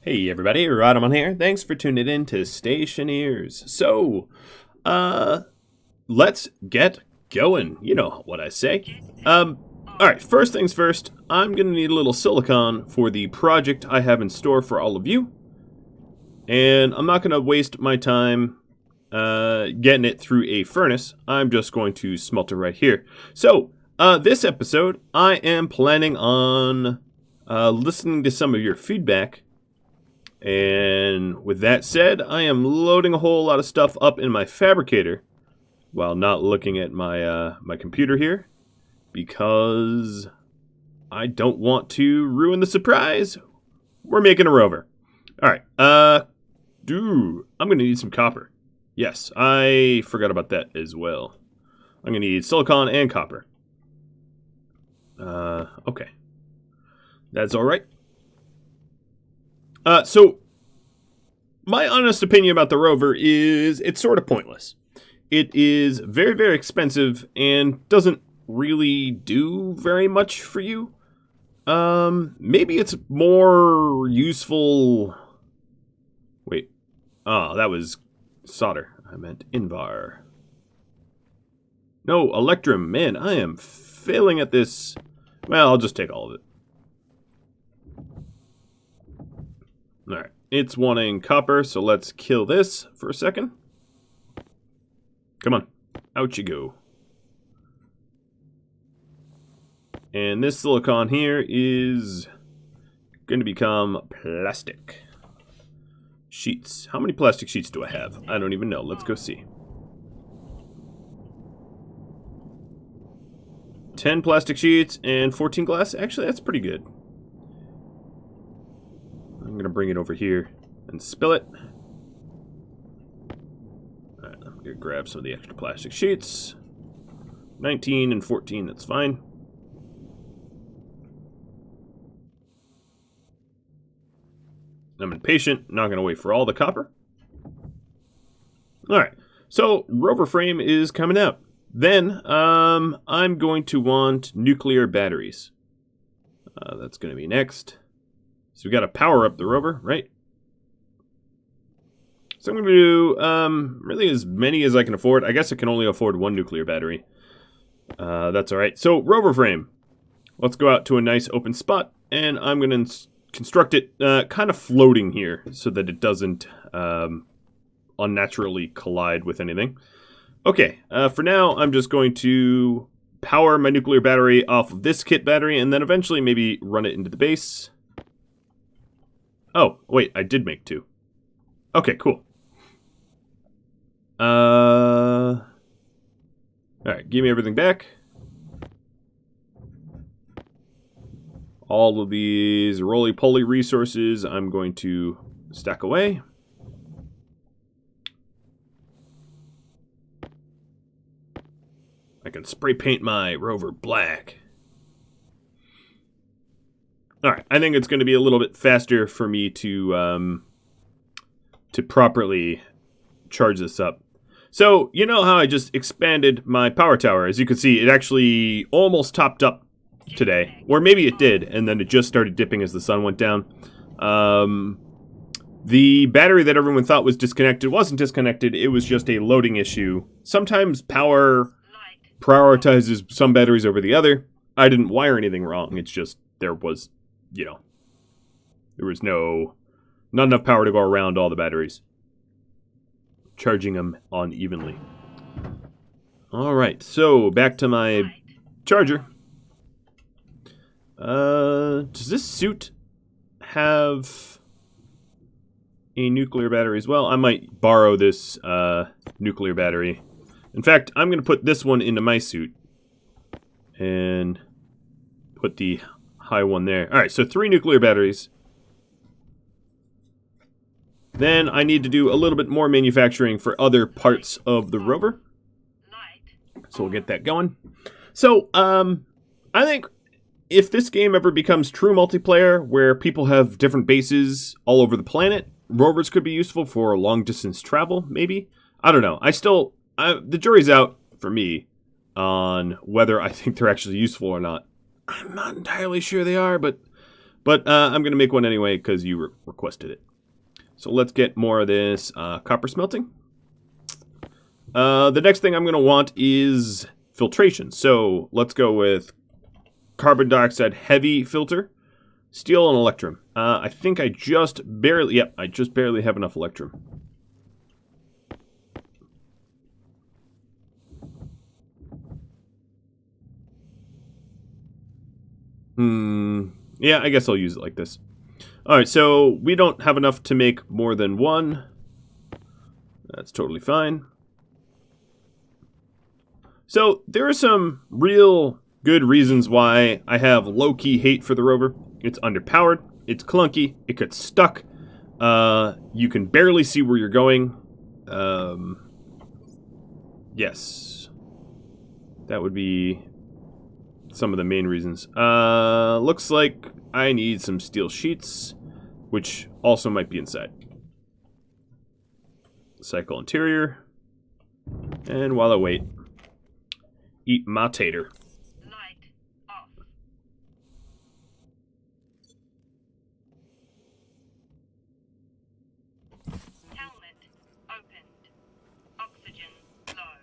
Hey everybody, Rhadamant here. Thanks for tuning in to Stationeers. So, let's get going. You know what I say. Alright, first things first, I'm gonna need a little silicon for the project I have in store for all of you. And I'm not gonna waste my time getting it through a furnace. I'm just going to smelt it right here. So, this episode, I am planning on listening to some of your feedback. And with that said, I am loading a whole lot of stuff up in my fabricator while not looking at my my computer here because I don't want to ruin the surprise. We're making a rover. All right. I'm going to need some copper. Yes, I forgot about that as well. I'm going to need silicon and copper. Okay. That's all right. So, my honest opinion about the Rover is it's sort of pointless. It is very, very expensive and doesn't really do very much for you. Maybe it's more useful... Wait. Oh, that was solder. I meant Invar. No, Electrum. Man, I am failing at this. Well, I'll just take all of it. Alright, it's wanting copper, so let's kill this for a second. Come on, out you go. And this silicon here is going to become plastic sheets. How many plastic sheets do I have? I don't even know. Let's go see. 10 plastic sheets and 14 glass. Actually, that's pretty good. I'm going to bring it over here and spill it. Alright, I'm going to grab some of the extra plastic sheets. 19 and 14, that's fine. I'm impatient, not going to wait for all the copper. Alright, so Rover frame is coming out. Then, I'm going to want nuclear batteries. That's going to be next. So we got to power up the rover, right? So I'm going to do really as many as I can afford. I guess I can only afford one nuclear battery. That's all right. So rover frame. Let's go out to a nice open spot, and I'm going to construct it kind of floating here so that it doesn't unnaturally collide with anything. Okay, for now, I'm just going to power my nuclear battery off of this kit battery, and then eventually maybe run it into the base. Oh, wait, I did make two. Okay, cool. Alright, give me everything back. All of these roly-poly resources I'm going to stack away. I can spray paint my rover black. Alright, I think it's going to be a little bit faster for me to properly charge this up. So, you know how I just expanded my power tower? As you can see, it actually almost topped up today. Or maybe it did, and then it just started dipping as the sun went down. The battery that everyone thought was disconnected wasn't disconnected, it was just a loading issue. Sometimes power prioritizes some batteries over the other. I didn't wire anything wrong, it's just there was... You know, there was not enough power to go around all the batteries. Charging them unevenly. Alright, so back to my charger. Does this suit have a nuclear battery as well? I might borrow this nuclear battery. In fact, I'm going to put this one into my suit. And put the... high one there. Alright, so 3 nuclear batteries. Then I need to do a little bit more manufacturing for other parts of the rover. So we'll get that going. So, I think if this game ever becomes true multiplayer, where people have different bases all over the planet, rovers could be useful for long distance travel, maybe? I don't know. The jury's out for me on whether I think they're actually useful or not. I'm not entirely sure they are, but But I'm going to make one anyway because you requested it. So let's get more of this copper smelting. The next thing I'm going to want is filtration. So let's go with carbon dioxide heavy filter, steel, and electrum. I think I just barely, I just barely have enough electrum. Yeah, I guess I'll use it like this. Alright, so we don't have enough to make more than one. That's totally fine. So, there are some real good reasons why I have low-key hate for the Rover. It's underpowered, it's clunky, it gets stuck, you can barely see where you're going. Yes. That would be some of the main reasons. Looks like I need some steel sheets, which also might be inside. Cycle interior. And while I wait, eat my tater. Light off. Helmet opened. Oxygen low.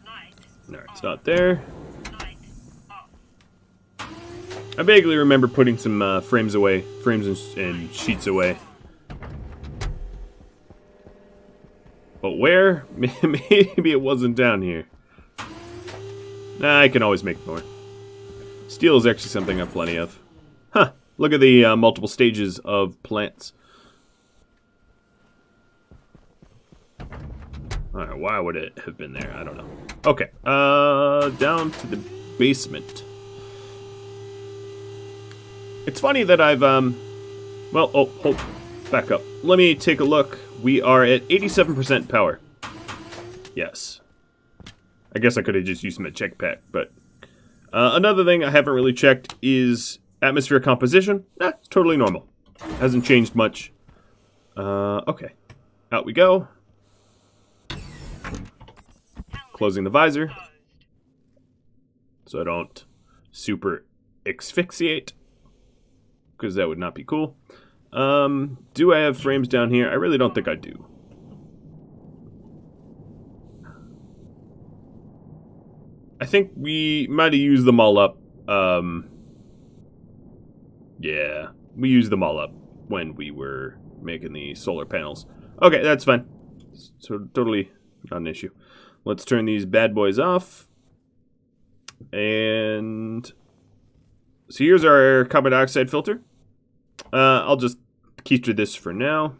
Light. Alright, it's not there. Light off. I vaguely remember putting some frames and sheets away. But where? Maybe it wasn't down here. Nah, I can always make more. Steel is actually something I have plenty of. Huh, look at the multiple stages of plants. Alright, why would it have been there? I don't know. Okay, down to the basement. It's funny that I've, well, oh, hold, back up. Let me take a look. We are at 87% power. Yes. I guess I could have just used my check pack, but... another thing I haven't really checked is atmosphere composition. It's totally normal. Hasn't changed much. Okay. Out we go. Closing the visor. So I don't super asphyxiate. Because that would not be cool. Do I have frames down here? I really don't think I do. I think we might have used them all up. Yeah, we used them all up when we were making the solar panels. Okay, that's fine. So totally not an issue. Let's turn these bad boys off. And so here's our carbon dioxide filter. I'll just keep to this for now.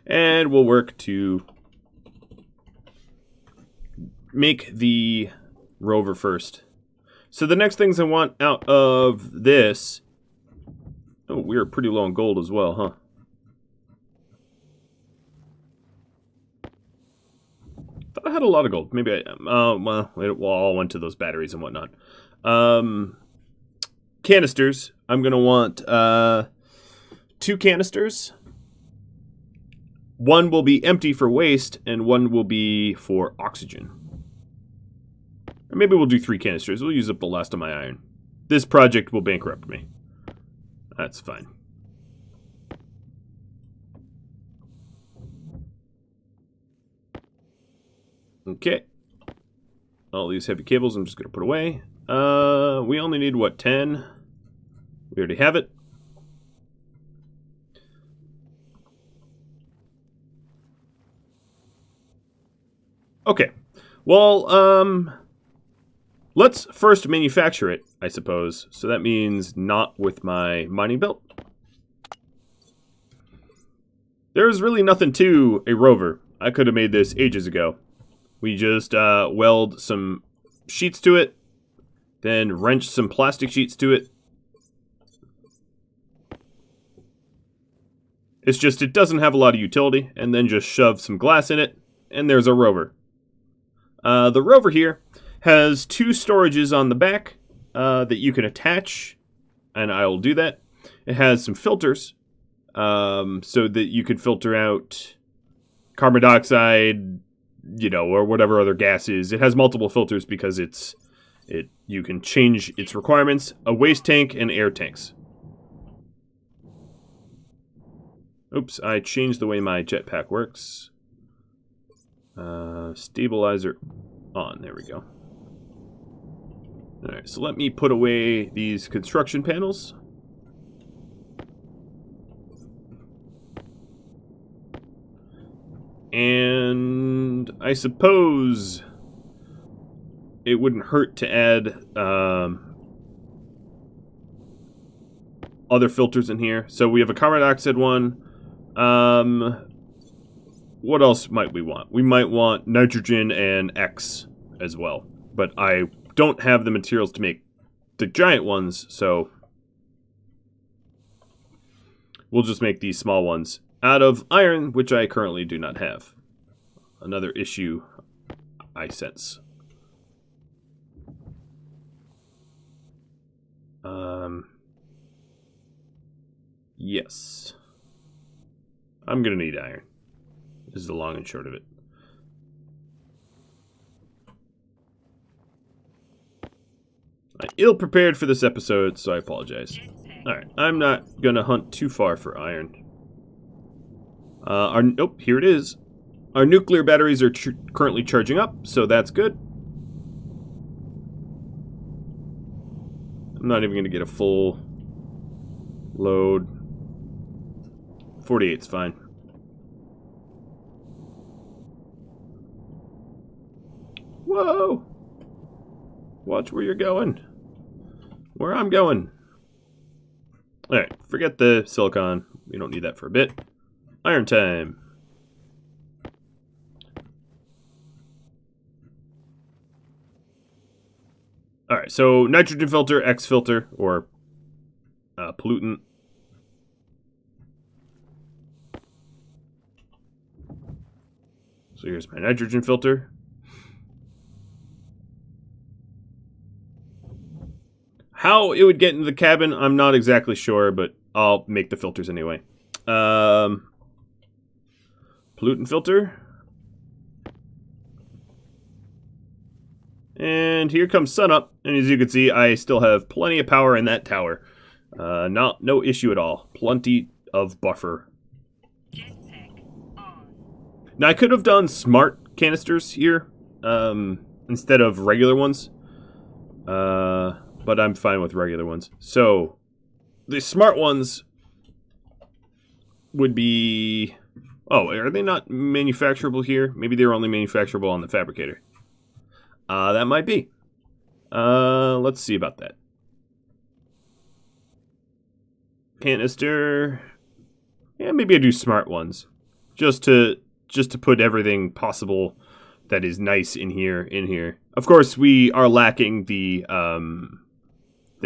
And we'll work to make the Rover first. So the next things I want out of this... Oh, we're pretty low on gold as well, huh? Thought I had a lot of gold. Maybe I... well, it all went to those batteries and whatnot. Canisters. I'm going to want 2 canisters. One will be empty for waste, and one will be for oxygen. Or maybe we'll do 3 canisters. We'll use up the last of my iron. This project will bankrupt me. That's fine. Okay. All these heavy cables I'm just going to put away. We only need, what, 10? We already have it. Okay. Well, let's first manufacture it, I suppose. So that means not with my mining belt. There's really nothing to a Rover. I could have made this ages ago. We just weld some sheets to it, then wrench some plastic sheets to it. It's just it doesn't have a lot of utility, and then just shove some glass in it, and there's a Rover. The Rover here has 2 storages on the back that you can attach, and I will do that. It has some filters so that you can filter out carbon dioxide, you know, or whatever other gas is. It has multiple filters because you can change its requirements. A waste tank and air tanks. Oops, I changed the way my jetpack works. Stabilizer on. There we go. Alright, so let me put away these construction panels. And I suppose it wouldn't hurt to add other filters in here. So we have a carbon dioxide one. What else might we want? We might want nitrogen and X as well. But I don't have the materials to make the giant ones, so we'll just make these small ones out of iron, which I currently do not have. Another issue I sense. Yes. I'm gonna need iron. This is the long and short of it. I'm ill-prepared for this episode, so I apologize. Alright, I'm not gonna hunt too far for iron. Nope, here it is. Our nuclear batteries are currently charging up, so that's good. I'm not even gonna get a full load. 48's fine. Whoa! Watch where you're going. Where I'm going. Alright, forget the silicon. We don't need that for a bit. Iron time. Alright, so nitrogen filter, X filter, or pollutant. So here's my nitrogen filter. How it would get into the cabin, I'm not exactly sure, but I'll make the filters anyway. Pollutant filter. And here comes sunup, and as you can see, I still have plenty of power in that tower. No issue at all. Plenty of buffer. Now, I could have done smart canisters here, instead of regular ones. But I'm fine with regular ones. So, the smart ones would be... Oh, are they not manufacturable here? Maybe they're only manufacturable on the fabricator. That might be. Let's see about that. Canister. Yeah, maybe I do smart ones. Just to put everything possible that is nice in here. Of course, we are lacking the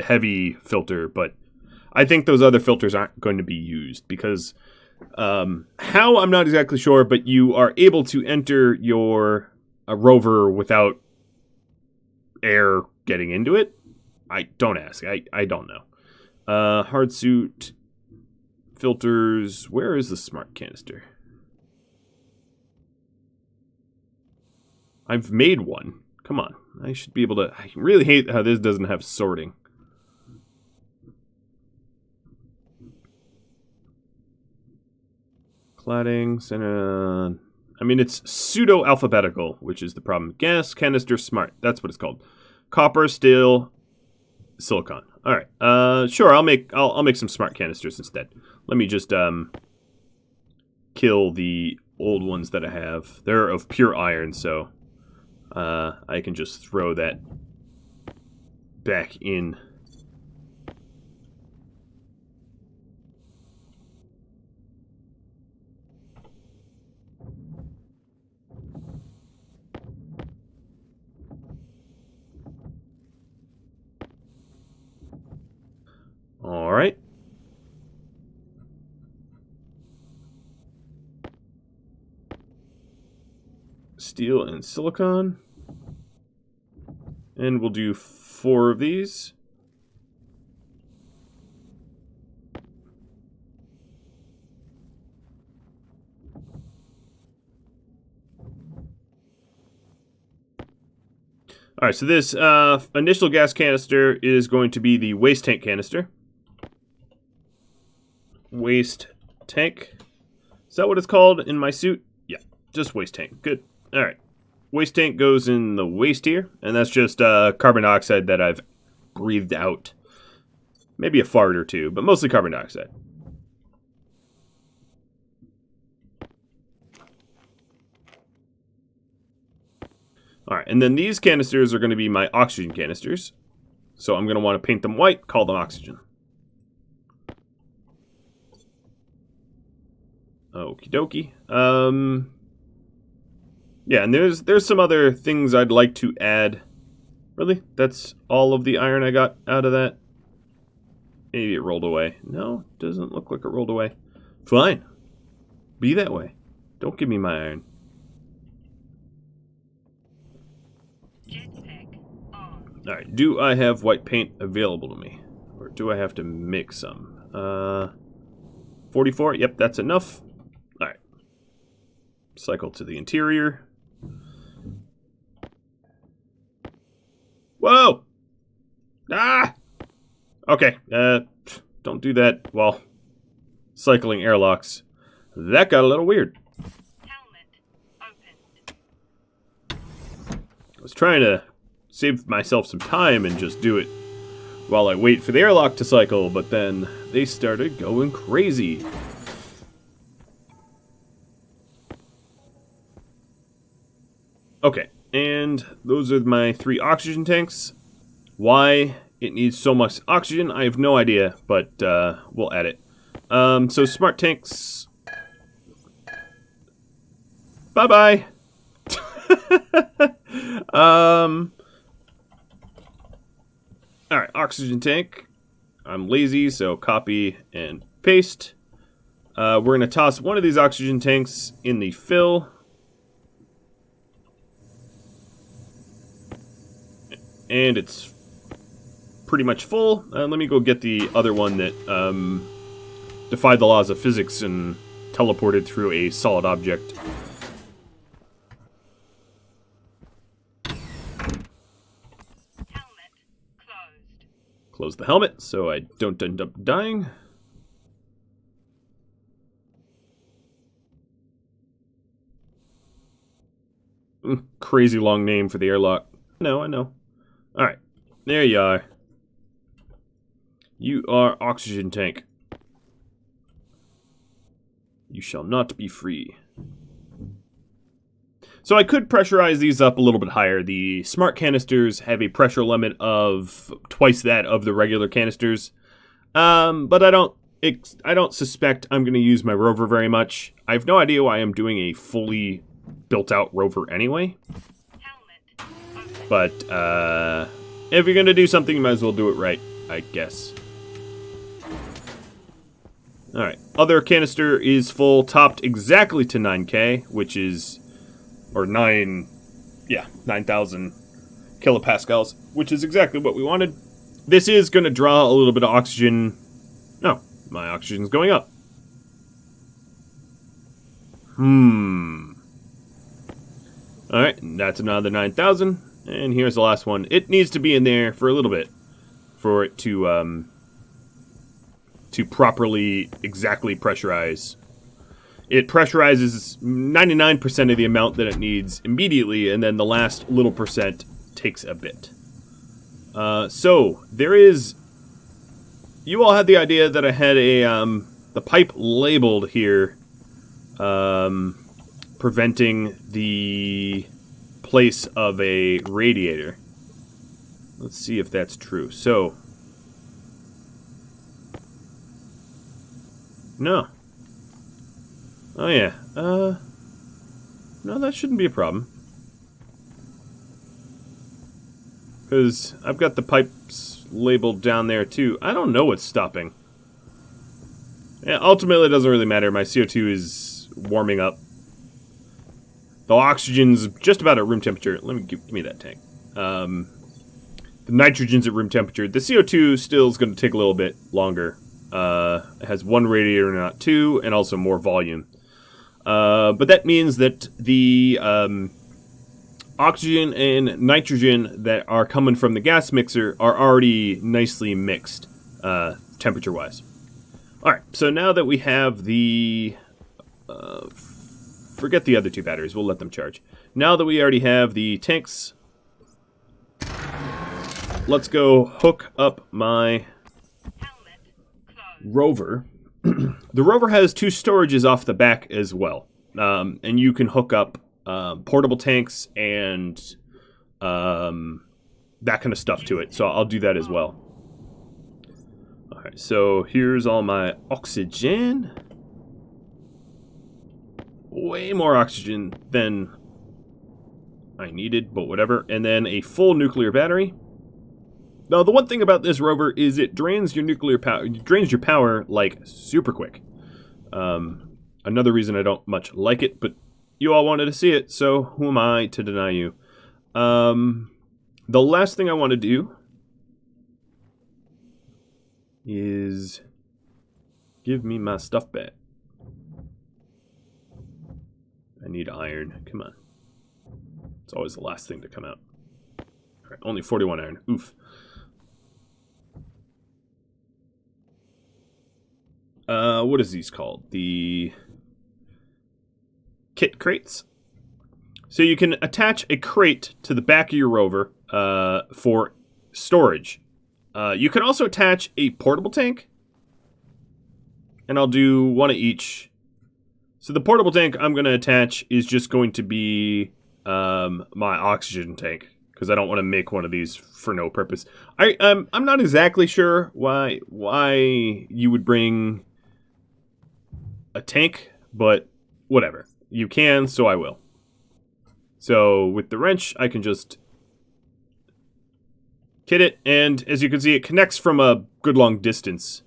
heavy filter, but I think those other filters aren't going to be used because how, I'm not exactly sure, but you are able to enter your Rover without air getting into it. Don't ask. I don't know. Hard suit filters. Where is the smart canister? I've made one. Come on. I should be able to... I really hate how this doesn't have sorting. Cladding, center... I mean, it's pseudo-alphabetical, which is the problem. Gas, canister, smart. That's what it's called. Copper, steel, silicon. All right. Sure, I'll make some smart canisters instead. Let me just kill the old ones that I have. They're of pure iron, so I can just throw that back in. All right. Steel and silicon. And we'll do 4 of these. Alright, so this initial gas canister is going to be the waste tank canister. Waste tank. Is that what it's called in my suit? Yeah, just waste tank. Good. Alright. Waste tank goes in the waste here, and that's just carbon dioxide that I've breathed out. Maybe a fart or two, but mostly carbon dioxide. Alright, and then these canisters are going to be my oxygen canisters. So I'm going to want to paint them white, call them oxygen. Okie dokie. Yeah, and there's some other things I'd like to add. Really? That's all of the iron I got out of that? Maybe it rolled away. No, doesn't look like it rolled away. Fine. Be that way. Don't give me my iron. Alright, do I have white paint available to me? Or do I have to make some? 44? Yep, that's enough. Alright. Cycle to the interior. Whoa! Ah! Okay, don't do that while cycling airlocks. That got a little weird. Helmet opened. I was trying to save myself some time and just do it while I wait for the airlock to cycle, but then they started going crazy. Okay, and those are my 3 oxygen tanks. Why it needs so much oxygen, I have no idea, but we'll add it. So smart tanks. Bye-bye. Alright, oxygen tank. I'm lazy, so copy and paste. We're going to toss one of these oxygen tanks in the fill. And it's pretty much full. Let me go get the other one that defied the laws of physics and teleported through a solid object. Close the helmet so I don't end up dying. Crazy long name for the airlock. I know. Alright, there you are. You are oxygen tank. You shall not be free. So I could pressurize these up a little bit higher. The smart canisters have a pressure limit of twice that of the regular canisters. But I don't suspect I'm going to use my Rover very much. I have no idea why I'm doing a fully built-out Rover anyway. But if you're going to do something, you might as well do it right, I guess. Alright, other canister is full, topped exactly to 9K, which is... or 9,000 kilopascals, which is exactly what we wanted. This is going to draw a little bit of oxygen. Oh, my oxygen's going up. Alright, that's another 9,000. And here's the last one. It needs to be in there for a little bit for it to properly, exactly pressurize. It pressurizes 99% of the amount that it needs immediately, and then the last little percent takes a bit. So, there is... You all had the idea that I had a, the pipe labeled here, preventing the place of a radiator. Let's see if that's true. So... No. Oh, yeah. No, that shouldn't be a problem. Because I've got the pipes labeled down there, too. I don't know what's stopping. Yeah, ultimately, it doesn't really matter. My CO2 is warming up. The oxygen's just about at room temperature. Let me give me that tank. The nitrogen's at room temperature. The CO2 still is going to take a little bit longer. It has 1 radiator, not 2, and also more volume. But that means that the oxygen and nitrogen that are coming from the gas mixer are already nicely mixed, temperature-wise. All right, so now that we have the... forget the other two batteries, we'll let them charge. Now that we already have the tanks, let's go hook up my Helmet closed. Rover. The Rover has 2 storages off the back as well. And you can hook up portable tanks and that kind of stuff to it. So I'll do that as well. Alright, so here's all my oxygen. Way more oxygen than I needed, but whatever. And then a full nuclear battery. Now, the one thing about this rover is it drains your nuclear power. It drains your power like super quick. Another reason I don't much like it, but you all wanted to see it, so who am I to deny you? The last thing I want to do is give me my stuff back. I need iron. Come on. It's always the last thing to come out. All right, only 41 iron. Oof. What is these called? The kit crates. So you can attach a crate to the back of your rover for storage. You can also attach a portable tank. And I'll do one of each. So the portable tank I'm going to attach is just going to be my oxygen tank, because I don't want to make one of these for no purpose. I'm not exactly sure why you would bring a tank, but whatever. You can, so I will. So with the wrench, I can just kit it, and as you can see, it connects from a good long distance.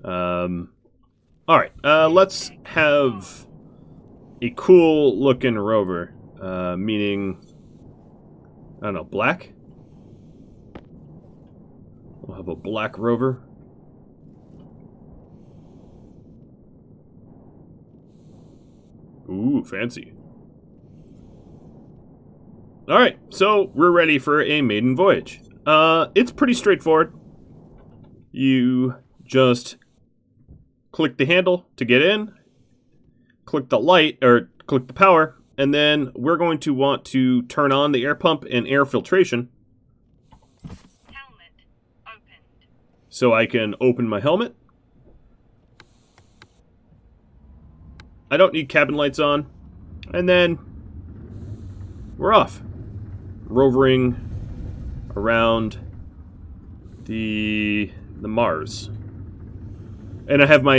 Alright, let's have a cool looking rover, meaning, I don't know, black? We'll have a black rover. Ooh, fancy. Alright, so we're ready for a maiden voyage. It's pretty straightforward. You just click the handle to get in, click the light, or click the power, and then we're going to want to turn on the air pump and air filtration. Helmet opened. So I can open my helmet. I don't need cabin lights on. And then we're off. Rovering around the Mars. And I have my,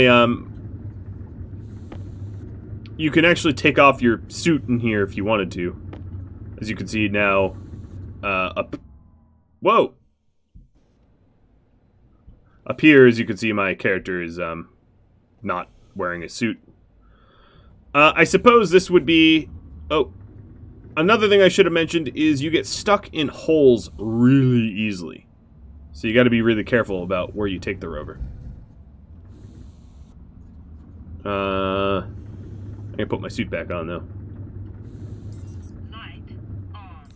you can actually take off your suit in here if you wanted to. As you can see now, up, whoa! Up here, as you can see, my character is, not wearing a suit. I suppose this would be, oh, another thing I should have mentioned is you get stuck in holes really easily. So you gotta be really careful about where you take the rover. I can put my suit back on, though. Light on.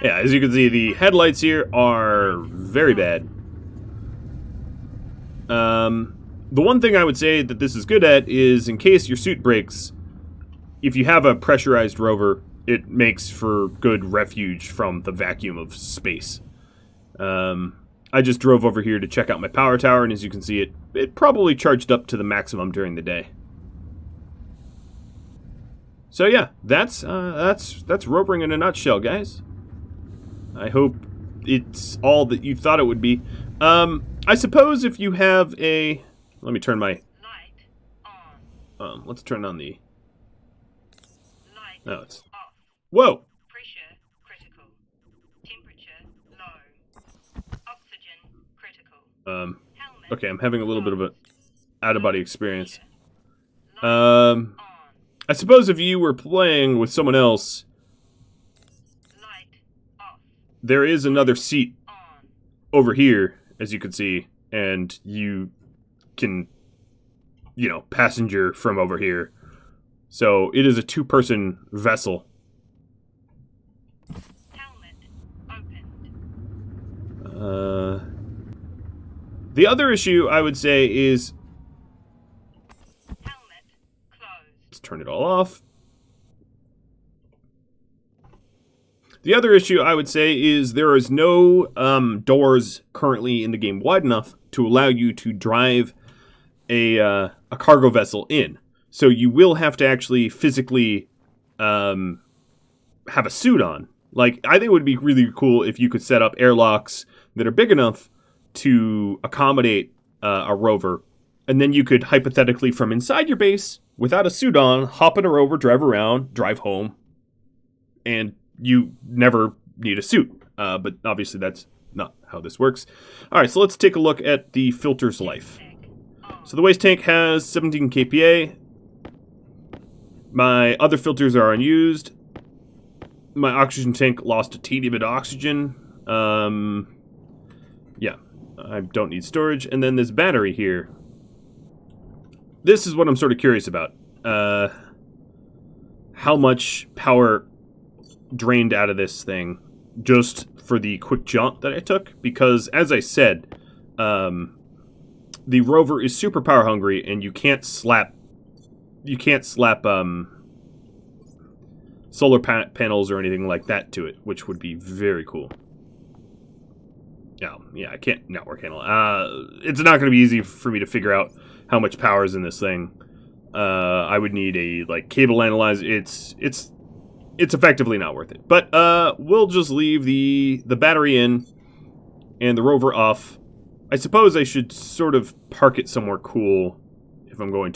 Yeah, as you can see, the headlights here are very bad. The one thing I would say that this is good at is, in case your suit breaks, if you have a pressurized rover, it makes for good refuge from the vacuum of space. I just drove over here to check out my power tower, and as you can see, it probably charged up to the maximum during the day. So yeah, that's rovering in a nutshell, guys. I hope it's all that you thought it would be. I suppose if you have a, let me turn my, Light on. let's turn on the, Light no, it's, off. whoa! Pressure critical. Temperature low. Oxygen critical. Helmet. Okay, I'm having a little bit of a out-of-body experience. Light on. I suppose if you were playing with someone else, Light off. there is another seat On. over here, as you can see, and you can, you know, passenger from over here. So it is a two-person vessel. The other issue, I would say, is... Helmet closed. Let's turn it all off. The other issue, I would say, is there is no doors currently in the game wide enough to allow you to drive a cargo vessel in. So you will have to actually physically have a suit on. Like, I think it would be really cool if you could set up airlocks that are big enough to accommodate a rover, and then you could hypothetically, from inside your base, without a suit on, hop in a rover, drive around, drive home, and you never need a suit. But obviously that's not how this works. Alright, so let's take a look at the filter's life. So the waste tank has 17 kPa. My other filters are unused. My oxygen tank lost a teeny bit of oxygen. Yeah, I don't need storage. And then this battery here. This is what I'm sort of curious about. How much power drained out of this thing just for the quick jaunt that I took? Because, as I said, the rover is super power hungry, and you can't slap solar panels or anything like that to it, which would be very cool. Yeah, I can't network handle. It's not going to be easy for me to figure out how much power is in this thing. I would need a cable analyzer. It's effectively not worth it. But we'll just leave the battery in and the rover off. I suppose I should sort of park it somewhere cool if I'm going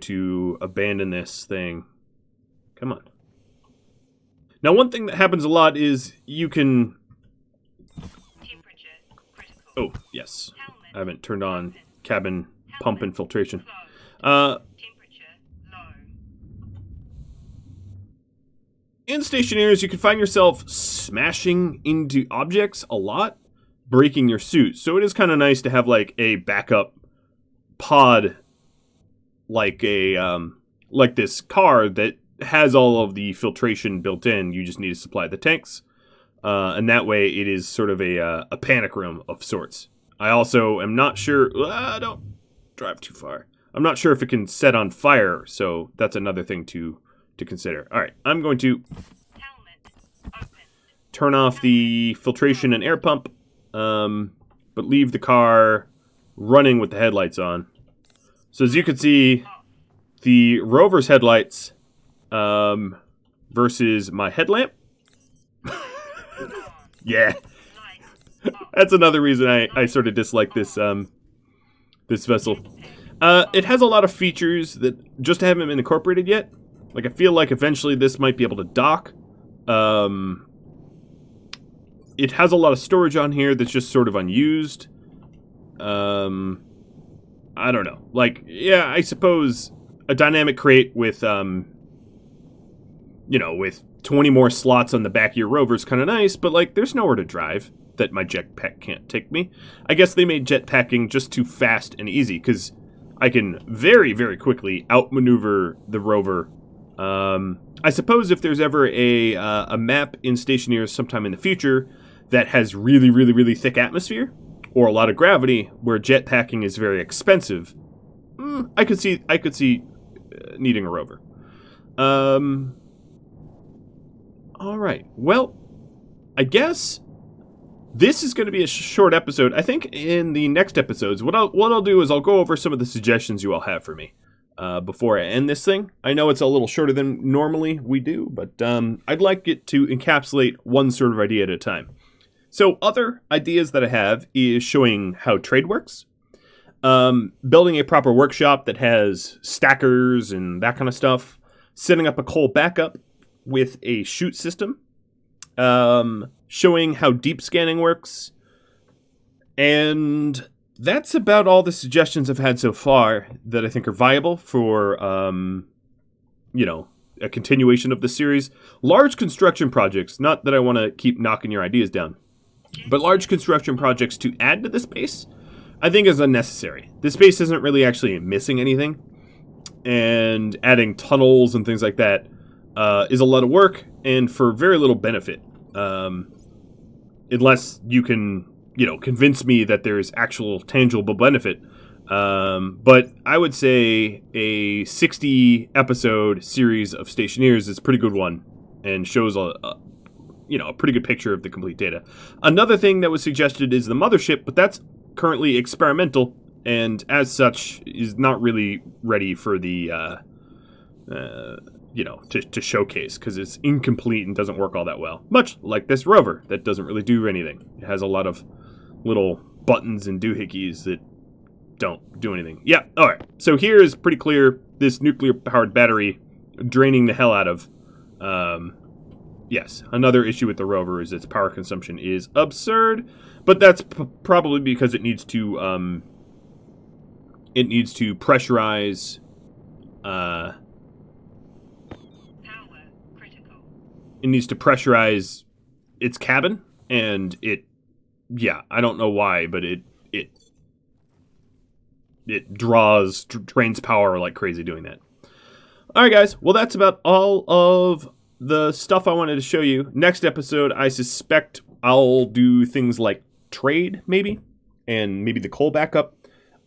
to abandon this thing. Come on. Now, one thing that happens a lot is you can... Temperature critical. Oh, yes. Helmet I haven't turned on cabin pump infiltration. closed. Temperature low. In Stationeers, you can find yourself smashing into objects a lot, breaking your suit. So it is kind of nice to have like a backup pod, like this car that has all of the filtration built in. You just need to supply the tanks, and that way it is sort of a panic room of sorts. I also am not sure. Don't drive too far. I'm not sure if it can set on fire, so that's another thing to consider. All right, I'm going to Helmet open. turn off the filtration and air pump, but leave the car running with the headlights on. So as you can see, the Rover's headlights versus my headlamp. Yeah, Light that's another reason I sort of dislike this this vessel. It has a lot of features that just haven't been incorporated yet. Like, I feel like eventually this might be able to dock. It has a lot of storage on here that's just sort of unused. I don't know. Like, yeah, I suppose a dynamic crate with, with 20 more slots on the back of your rover is kind of nice, but, like, there's nowhere to drive that my jetpack can't take me. I guess they made jetpacking just too fast and easy, because I can very, very quickly outmaneuver the rover. I suppose if there's ever a map in Stationeers sometime in the future that has really, really, really thick atmosphere, or a lot of gravity, where jetpacking is very expensive, I could see needing a rover. All right. Well, I guess this is going to be a short episode. I think in the next episodes, what I'll do is I'll go over some of the suggestions you all have for me before I end this thing. I know it's a little shorter than normally we do, but I'd like it to encapsulate one sort of idea at a time. So other ideas that I have is showing how trade works, building a proper workshop that has stackers and that kind of stuff, setting up a coal backup with a chute system, showing how deep scanning works, and that's about all the suggestions I've had so far that I think are viable for, a continuation of the series. Large construction projects, not that I want to keep knocking your ideas down, but large construction projects to add to the space, I think is unnecessary. The space isn't really actually missing anything, and adding tunnels and things like that is a lot of work, and for very little benefit. unless you can, convince me that there's actual tangible benefit. But I would say a 60 episode series of Stationeers is a pretty good one and shows a pretty good picture of the complete data. Another thing that was suggested is the mothership, but that's currently experimental and as such is not really ready for the to showcase because it's incomplete and doesn't work all that well. Much like this rover that doesn't really do anything. It has a lot of little buttons and doohickeys that don't do anything. Yeah, alright. So here is pretty clear this nuclear-powered battery draining the hell out of... yes, another issue with the rover is its power consumption is absurd, but that's probably because it needs to pressurize... Power critical. It needs to pressurize its cabin, and I don't know why, but it drains power like crazy doing that. Alright guys, well that's about all of the stuff I wanted to show you. Next episode, I suspect I'll do things like trade, maybe, and maybe the coal backup.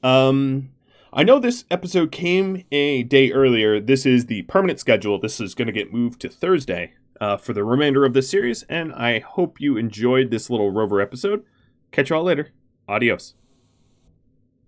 I know this episode came a day earlier. This is the permanent schedule. This is going to get moved to Thursday for the remainder of this series, and I hope you enjoyed this little rover episode. Catch you all later. Adios.